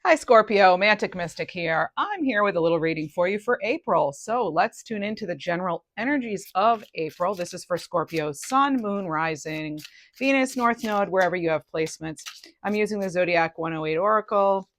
Hi, Scorpio, Mantic Mystic here. I'm here with a little reading for you for April. So let's tune into the general energies of April. This is for Scorpio's Sun, Moon, Rising, Venus, North Node, wherever you have placements. I'm using the Zodiac 108 Oracle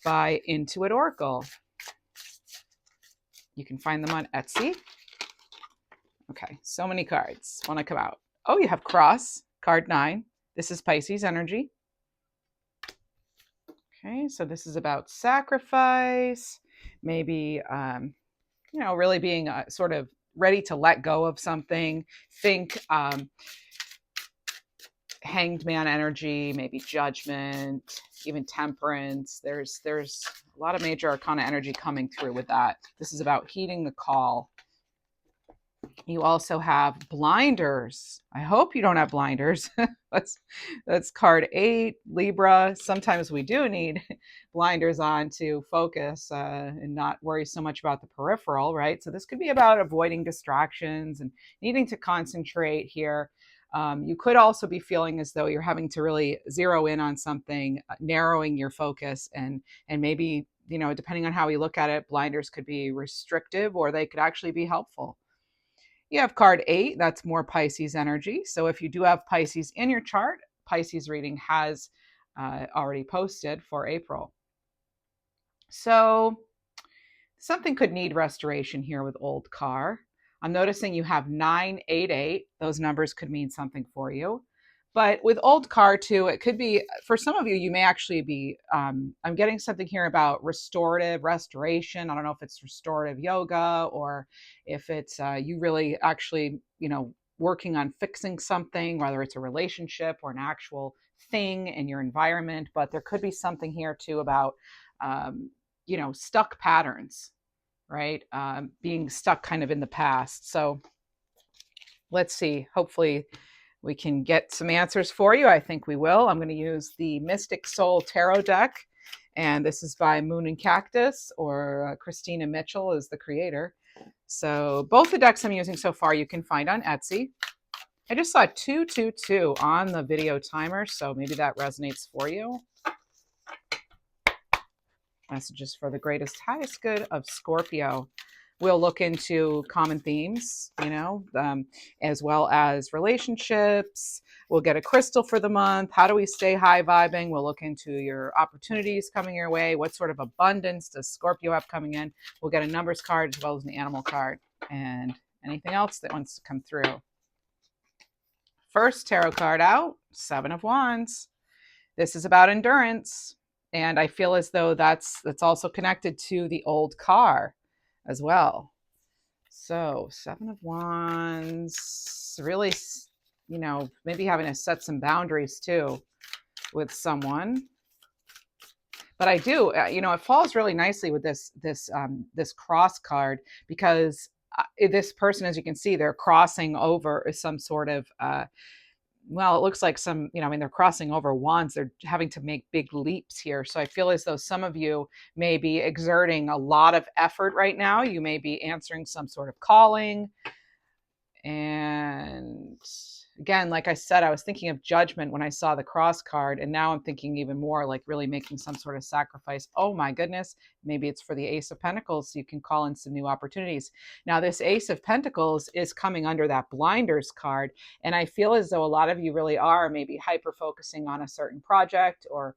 by Intuit Oracle. You can find them on Etsy. Okay, so many cards want to come out. Oh, you have Cross, card 9. This is Pisces energy. Okay, so this is about sacrifice, maybe, really being sort of ready to let go of something. Think hanged man energy, maybe judgment, even temperance. There's a lot of major arcana energy coming through with that. This is about heeding the call. You also have blinders. I hope you don't have blinders. that's card 8, Libra. Sometimes we do need blinders on to focus and not worry so much about the peripheral, right? So this could be about avoiding distractions and needing to concentrate here. You could also be feeling as though you're having to really zero in on something, narrowing your focus, and maybe, depending on how we look at it, blinders could be restrictive or they could actually be helpful. You have card 8, that's more Pisces energy. So if you do have Pisces in your chart, Pisces reading has already posted for April. So something could need restoration here with old car. I'm noticing you have 988. Those numbers could mean something for you. But with old car too, it could be, for some of you, you may actually be, I'm getting something here about restorative restoration. I don't know if it's restorative yoga or if it's you really actually, working on fixing something, whether it's a relationship or an actual thing in your environment. But there could be something here too about, stuck patterns, right? Being stuck kind of in the past. So let's see. Hopefully, we can get some answers for you. I think we will. I'm going to use the Mystic Soul Tarot deck, and this is by Moon and Cactus, or Christina Mitchell is the creator. So both the decks I'm using so far you can find on Etsy. I just saw 222 on the video timer, so maybe that resonates for you. Messages for the greatest, highest good of Scorpio. We'll look into common themes, as well as relationships. We'll get a crystal for the month. How do we stay high vibing? We'll look into your opportunities coming your way. What sort of abundance does Scorpio have coming in? We'll get a numbers card as well as an animal card and anything else that wants to come through. First tarot card out, 7 of Wands. This is about endurance. And I feel as though that's also connected to the old car as well. So 7 of Wands, really, maybe having to set some boundaries too with someone. But I do, it falls really nicely with this cross card, because this person, as you can see, they're crossing over some sort of well, it looks like some, they're crossing over wands. They're having to make big leaps here. So I feel as though some of you may be exerting a lot of effort right now. You may be answering some sort of calling. And again, like I said, I was thinking of judgment when I saw the cross card. And now I'm thinking even more like really making some sort of sacrifice. Oh my goodness. Maybe it's for the Ace of Pentacles. So you can call in some new opportunities. Now, this Ace of Pentacles is coming under that blinders card. And I feel as though a lot of you really are maybe hyper focusing on a certain project, or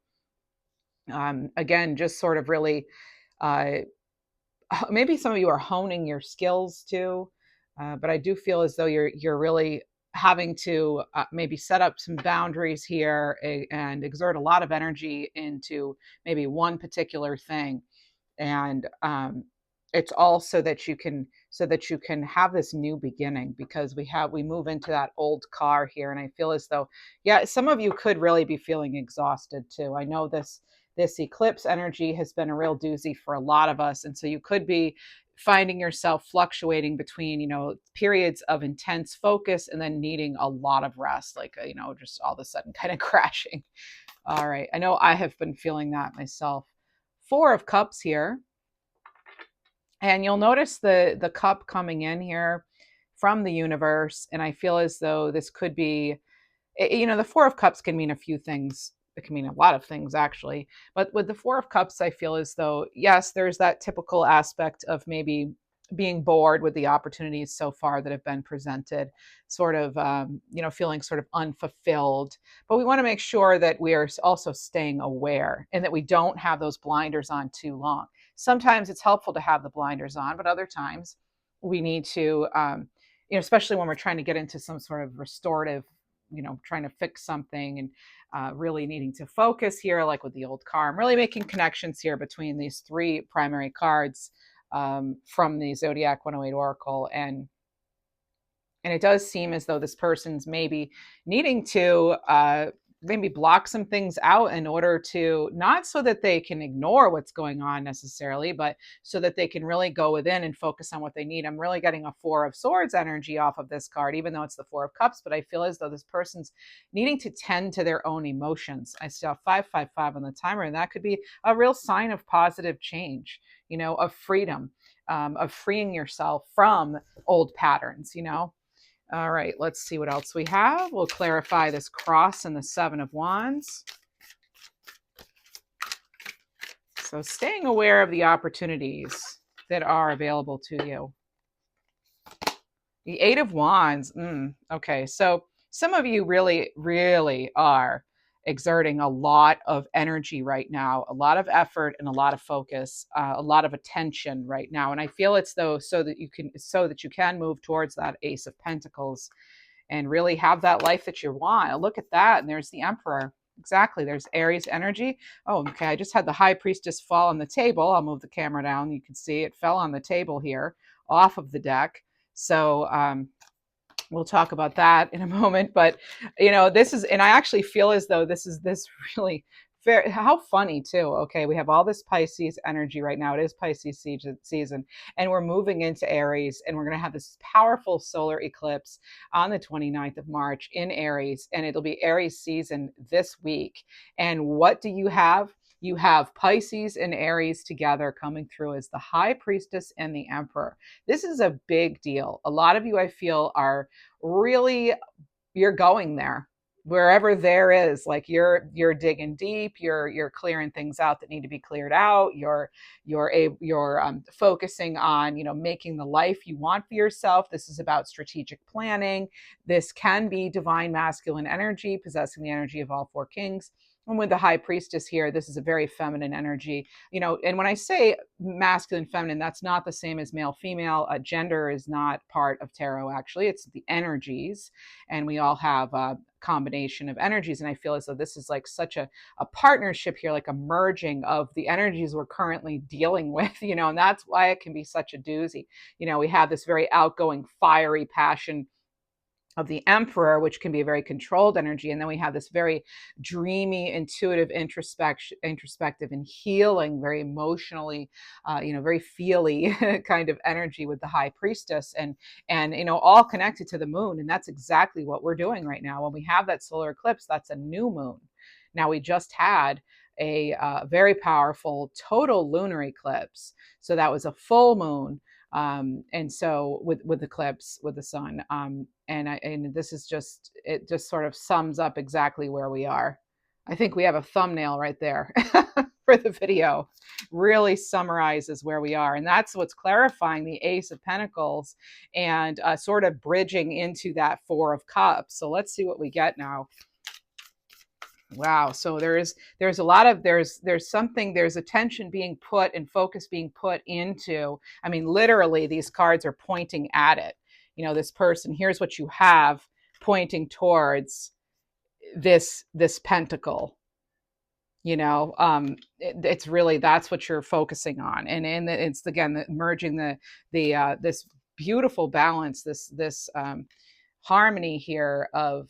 again, just sort of really, maybe some of you are honing your skills too. But I do feel as though you're really having to maybe set up some boundaries here and exert a lot of energy into maybe one particular thing. And it's all so that you can have this new beginning, because we move into that old car here. And I feel as though, yeah, some of you could really be feeling exhausted too. I know this eclipse energy has been a real doozy for a lot of us. And so you could be finding yourself fluctuating between, periods of intense focus and then needing a lot of rest, like, just all of a sudden kind of crashing. All right. I know I have been feeling that myself. 4 of Cups here. And you'll notice the cup coming in here from the universe. And I feel as though this could be, the 4 of Cups can mean a few things it can mean a lot of things actually. But with the Four of Cups, I feel as though, yes, there's that typical aspect of maybe being bored with the opportunities so far that have been presented, sort of, feeling sort of unfulfilled. But we want to make sure that we are also staying aware and that we don't have those blinders on too long. Sometimes it's helpful to have the blinders on, but other times we need to, especially when we're trying to get into some sort of restorative, trying to fix something and really needing to focus here, like with the old car. I'm really making connections here between these three primary cards from the Zodiac 108 Oracle. And it does seem as though this person's maybe needing to maybe block some things out in order to, not so that they can ignore what's going on necessarily, but so that they can really go within and focus on what they need. I'm really getting a Four of Swords energy off of this card, even though it's the Four of Cups, but I feel as though this person's needing to tend to their own emotions. I still have 555 on the timer, and that could be a real sign of positive change, of freedom, of freeing yourself from old patterns. All right, let's see what else we have. We'll clarify this cross and the Seven of Wands. So staying aware of the opportunities that are available to you. The Eight of Wands. Okay, so some of you really, really are exerting a lot of energy right now, a lot of effort and a lot of focus, a lot of attention right now. And I feel it's though so that you can move towards that Ace of Pentacles and really have that life that you want. Look at that. And there's the Emperor. Exactly. There's Aries energy. Oh, okay. I just had the High Priestess fall on the table. I'll move the camera down. You can see it fell on the table here off of the deck. So, we'll talk about that in a moment, but this is, and I actually feel as though this really very, how funny too. Okay, we have all this Pisces energy right now. It is Pisces season, and we're moving into Aries, and we're going to have this powerful solar eclipse on the 29th of March in Aries, and it'll be Aries season this week. And what do you have? You have Pisces and Aries together coming through as the High Priestess and the Emperor. This is a big deal. A lot of you, I feel, are really, you're going there. Wherever there is, like you're digging deep, you're clearing things out that need to be cleared out. You're focusing on making the life you want for yourself. This is about strategic planning. This can be divine masculine energy, possessing the energy of all four kings. And with the High Priestess here, this is a very feminine energy, and when I say masculine, feminine, that's not the same as male, female. Gender is not part of tarot, actually. It's the energies, and we all have a combination of energies. And I feel as though this is like such a partnership here, like a merging of the energies we're currently dealing with, and that's why it can be such a doozy. We have this very outgoing, fiery passion of the Emperor, which can be a very controlled energy. And then we have this very dreamy, intuitive, introspective and healing, very emotionally, very feely kind of energy with the High Priestess, and all connected to the moon. And that's exactly what we're doing right now. When we have that solar eclipse, that's a new moon. Now, we just had a very powerful total lunar eclipse. So that was a full moon. And so with eclipse with the sun, and this is it just sort of sums up exactly where we are. I think we have a thumbnail right there for the video. Really summarizes where we are, and that's what's clarifying the Ace of Pentacles and sort of bridging into that Four of Cups. So let's see what we get now. Wow. So there's a lot of, there's attention being put and focus being put into, I mean, literally these cards are pointing at it. This person, here's what you have pointing towards this pentacle. It's really, that's what you're focusing on. And it's again, merging this beautiful balance, this harmony here of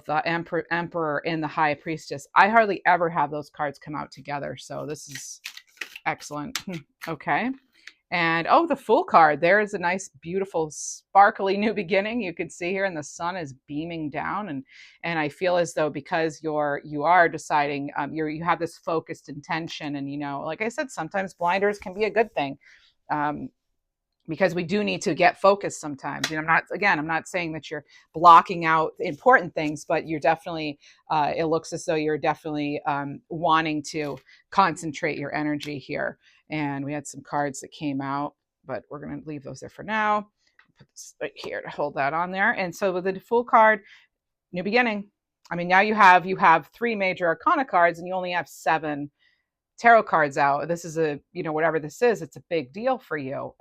the Emperor and the High Priestess. I hardly ever have those cards come out together, so this is excellent. Okay. And the Fool card. There is a nice, beautiful, sparkly new beginning. You can see here, and the sun is beaming down. And I feel as though because you are deciding, you have this focused intention, and like I said, sometimes blinders can be a good thing. because we do need to get focused sometimes. I'm not saying that you're blocking out important things, but you're definitely, it looks as though you're definitely wanting to concentrate your energy here. And we had some cards that came out, but we're going to leave those there for now. Put this right here to hold that on there. And so with the Fool card, new beginning. I mean, now you have 3 major arcana cards and you only have 7 tarot cards out. This is whatever this is, it's a big deal for you.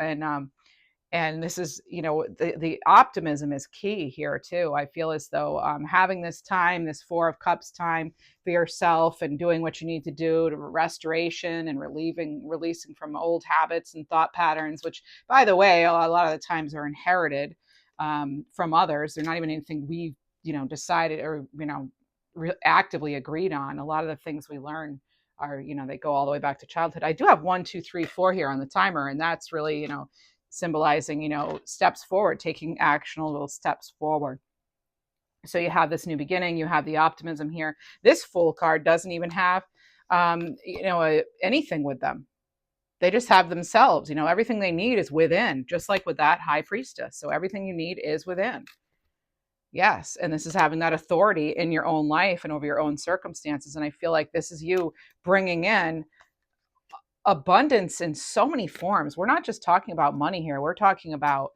And this is, the optimism is key here too. I feel as though having this time, this 4 of Cups time for yourself and doing what you need to do to restoration and releasing from old habits and thought patterns, which, by the way, a lot of the times are inherited from others. They're not even anything we, decided or, actively agreed on. A lot of the things we learn are, they go all the way back to childhood. I do have 1, 2, 3, 4 here on the timer, and that's really, symbolizing, steps forward, taking actionable steps forward. So you have this new beginning, you have the optimism here. This Fool card doesn't even have, anything with them. They just have themselves, everything they need is within, just like with that High Priestess. So everything you need is within. Yes. And this is having that authority in your own life and over your own circumstances. And I feel like this is you bringing in abundance in so many forms. We're not just talking about money here. We're talking about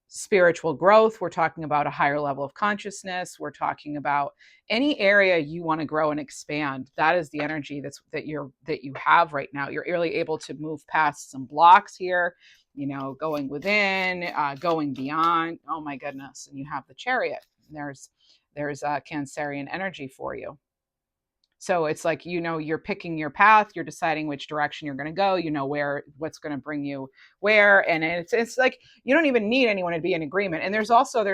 spiritual growth. We're talking about a higher level of consciousness. We're talking about any area you want to grow and expand. That is the energy that you have right now. You're really able to move past some blocks here, going within, going beyond. Oh my goodness. And you have the Chariot. There's Cancerian energy for you. So it's like, you're picking your path, you're deciding which direction you're going to go, what's going to bring you where. And it's like, you don't even need anyone to be in agreement. And there's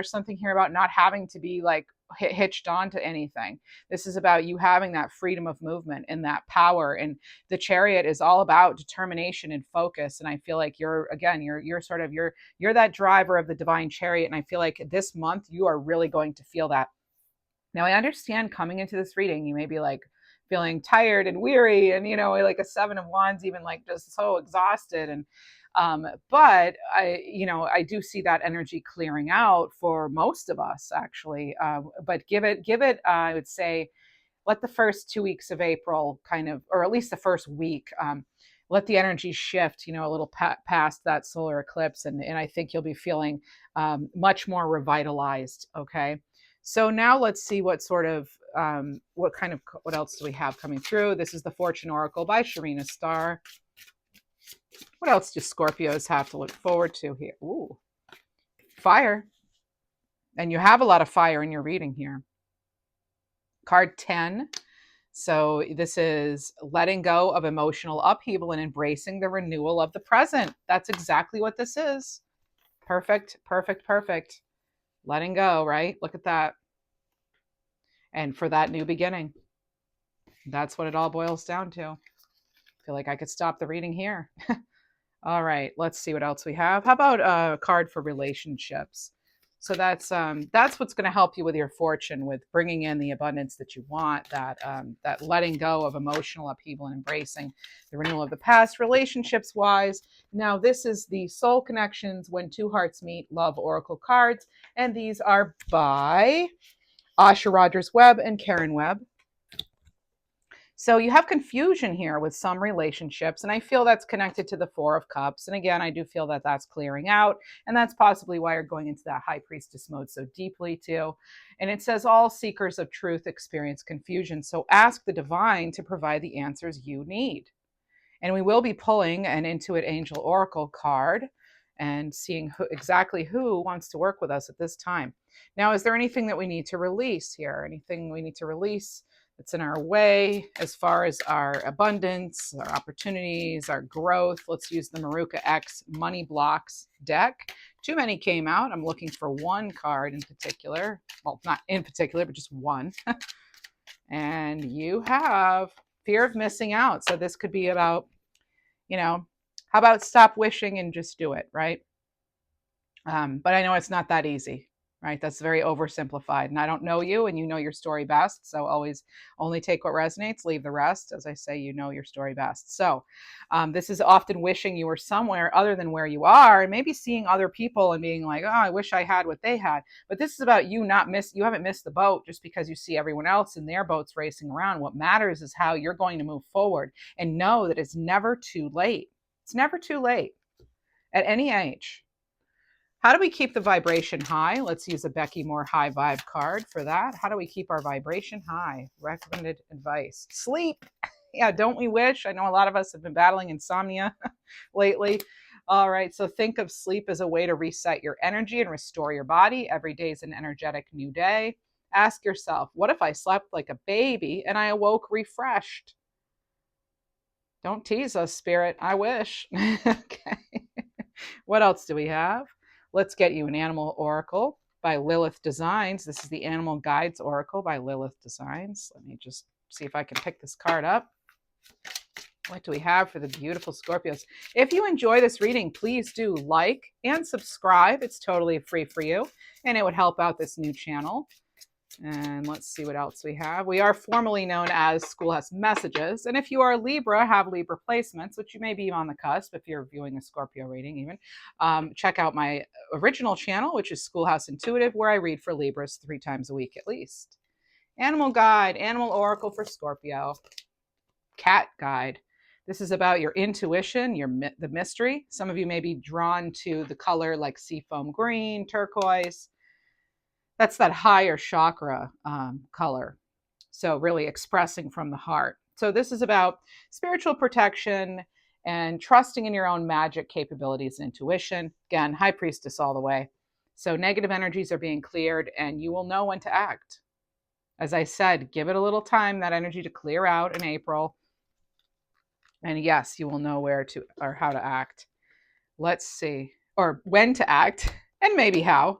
something here about not having to be like hitched on to anything. This is about you having that freedom of movement and that power. And the Chariot is all about determination and focus. And I feel like you're that driver of the divine chariot. And I feel like this month you are really going to feel that. Now, I understand coming into this reading, you may be like feeling tired and weary and, like a 7 of Wands, even like just so exhausted. And, but I do see that energy clearing out for most of us actually. But give it, I would say, let the first 2 weeks of April kind of, or at least the first week, let the energy shift, a little past that solar eclipse. And I think you'll be feeling much more revitalized. Okay. So now let's see what else do we have coming through? This is the Fortune Oracle by Sharina Starr. What else do Scorpios have to look forward to here? Ooh, fire. And you have a lot of fire in your reading here. Card 10. So this is letting go of emotional upheaval and embracing the renewal of the present. That's exactly what this is. Perfect, perfect, perfect. Letting go, right? Look at that. And for that new beginning. That's what it all boils down to. I feel like I could stop the reading here. All right, let's see what else we have. How about a card for relationships? So that's what's going to help you with your fortune, with bringing in the abundance that you want, that letting go of emotional upheaval and embracing the renewal of the past, relationships wise. Now, this is the Soul Connections When Two Hearts Meet Love Oracle cards, and these are by Asha Rogers Webb and Karen Webb. So you have confusion here with some relationships, and I feel that's connected to the 4 of Cups. And again, I do feel that that's clearing out, and that's possibly why you're going into that High Priestess mode so deeply too. And it says all seekers of truth experience confusion. So ask the divine to provide the answers you need. And we will be pulling an Intuit Angel Oracle card and seeing exactly who wants to work with us at this time. Now, is there anything that we need to release here? Anything we need to release that's in our way as far as our abundance, our opportunities, our growth? Let's use the Maruka X Money Blocks deck. Too many came out. I'm looking for one card in particular. Well, not in particular, but just one. And you have fear of missing out. So this could be about, how about stop wishing and just do it, right? But I know it's not that easy. right? That's very oversimplified. And I don't know you, and you know your story best. So always only take what resonates, leave the rest. As I say, you know your story best. So this is often wishing you were somewhere other than where you are, and maybe seeing other people and being like, oh, I wish I had what they had. But this is about you you haven't missed the boat just because you see everyone else in their boats racing around. What matters is how you're going to move forward, and know that it's never too late. It's never too late at any age. How do we keep the vibration high? Let's use a Becky Moore high vibe card for that. How do we keep our vibration high? Recommended advice. Sleep. Yeah, don't we wish? I know a lot of us have been battling insomnia lately. All right, so think of sleep as a way to reset your energy and restore your body. Every day is an energetic new day. Ask yourself, what if I slept like a baby and I awoke refreshed? Don't tease us, Spirit. I wish. Okay. What else do we have? Let's get you an animal oracle by Lilith Designs. This is the Animal Guides Oracle by Lilith Designs. Let me just see if I can pick this card up. What do we have for the beautiful Scorpios? If you enjoy this reading, please do like and subscribe. It's totally free for you, and it would help out this new channel. And let's see what else we have. We are formally known as Schoolhouse Messages. And if you are a Libra, have Libra placements, which you may be on the cusp if you're viewing a Scorpio reading even, check out my original channel, which is Schoolhouse Intuitive, where I read for Libras 3 times a week at least. Animal Guide, Animal Oracle for Scorpio. Cat Guide. This is about your intuition, the mystery. Some of you may be drawn to the color like seafoam green, turquoise. That's that higher chakra color. So really expressing from the heart. So this is about spiritual protection and trusting in your own magic capabilities and intuition. Again, High Priestess all the way. So negative energies are being cleared, and you will know when to act. As I said, give it a little time, that energy to clear out in April. And yes, you will know where to or how to act. Let's see. Or when to act, and maybe how.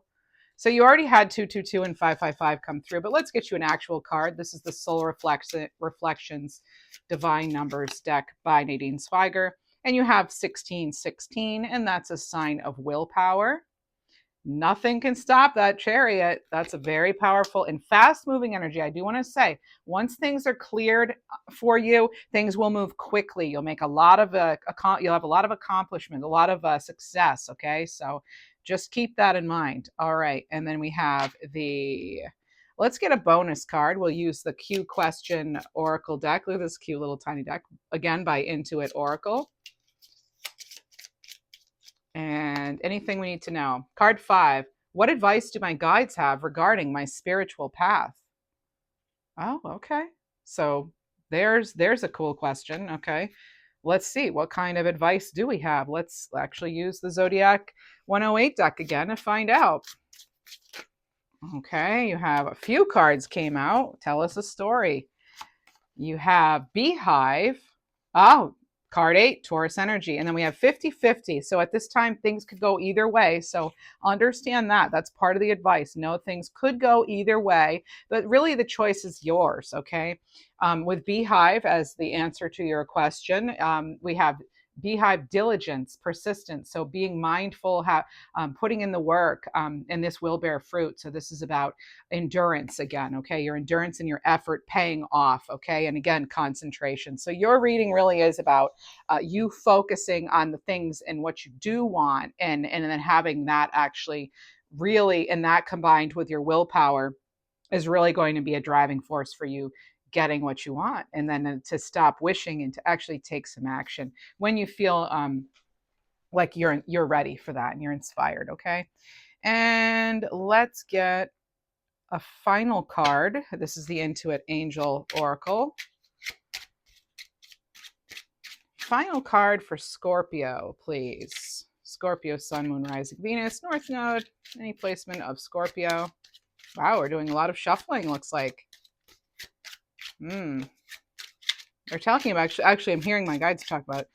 So you already had 222 and 555 come through, but let's get you an actual card. This is the Soul Reflections Divine Numbers deck by Nadine Swiger. And you have 1616, and that's a sign of willpower. Nothing can stop that chariot. That's a very powerful and fast moving energy. I do want to say, once things are cleared for you, things will move quickly. You'll make a lot of you'll have a lot of accomplishment, a lot of success. Okay, so just keep that in mind. All right, and then we have let's get a bonus card. We'll use the Q Question Oracle deck. Look at this cute little tiny deck, again by Intuit Oracle. And anything we need to know. Card 5. What advice do my guides have regarding my spiritual path? Oh, okay. So there's a cool question. Okay. Let's see. What kind of advice do we have? Let's actually use the Zodiac 108 deck again to find out. Okay. You have a few cards came out. Tell us a story. You have Beehive. Oh, card 8, Taurus energy. And then we have 50-50. So at this time, things could go either way. So understand that. That's part of the advice. No, things could go either way, but really the choice is yours, okay? With Beehive as the answer to your question, we have Beehive diligence, persistence. So being mindful, putting in the work, and this will bear fruit. So this is about endurance again, okay? Your endurance and your effort paying off, okay? And again, concentration. So your reading really is about you focusing on the things and what you do want, and then having that actually really, and that combined with your willpower is really going to be a driving force for you getting what you want, and then to stop wishing and to actually take some action when you feel like you're ready for that and you're inspired. Okay, and let's get a final card. This is the Intuit Angel Oracle. Final card for Scorpio, please. Scorpio, Sun, Moon, Rising, Venus, North Node. Any placement of Scorpio? Wow, we're doing a lot of shuffling, looks like. They're talking about, actually, I'm hearing my guides talk about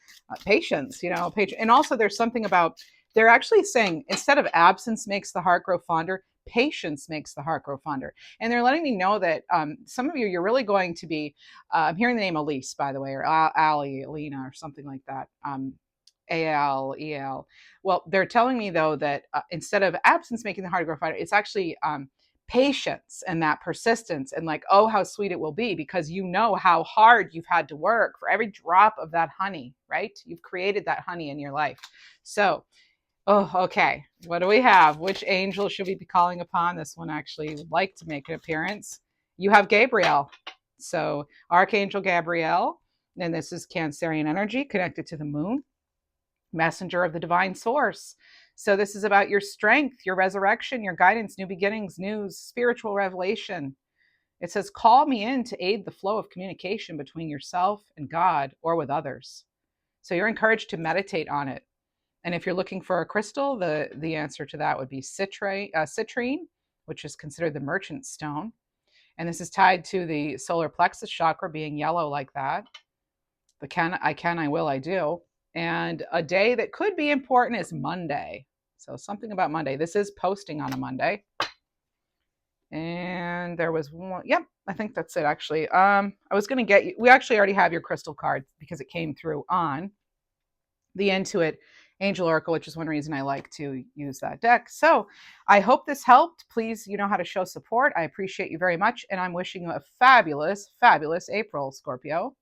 patience, and also there's something about, they're actually saying, instead of absence makes the heart grow fonder, patience makes the heart grow fonder. And they're letting me know that some of you're really going to be, I'm hearing the name Elise, by the way, or Ali, Alina, or something like that. AL. Well, they're telling me though that instead of absence making the heart grow fonder, it's actually patience and that persistence and like, oh, how sweet it will be because you know how hard you've had to work for every drop of that honey, right? You've created that honey in your life. So, oh, okay. What do we have? Which angel should we be calling upon? This one actually would like to make an appearance. You have Gabriel. So, Archangel Gabriel, and this is Cancerian energy connected to the moon, messenger of the divine source. So this is about your strength, your resurrection, your guidance, new beginnings, news, spiritual revelation. It says, call me in to aid the flow of communication between yourself and God or with others. So you're encouraged to meditate on it. And if you're looking for a crystal, the answer to that would be citrine, which is considered the merchant stone. And this is tied to the solar plexus chakra being yellow like that. The I will, I do. And a day that could be important is Monday. So something about Monday. This is posting on a Monday. And there was one. Yep, I think that's it actually. I was going to get you. We actually already have your crystal card because it came through on the Intuit Angel Oracle, which is one reason I like to use that deck. So I hope this helped. Please, you know how to show support. I appreciate you very much. And I'm wishing you a fabulous, fabulous April, Scorpio.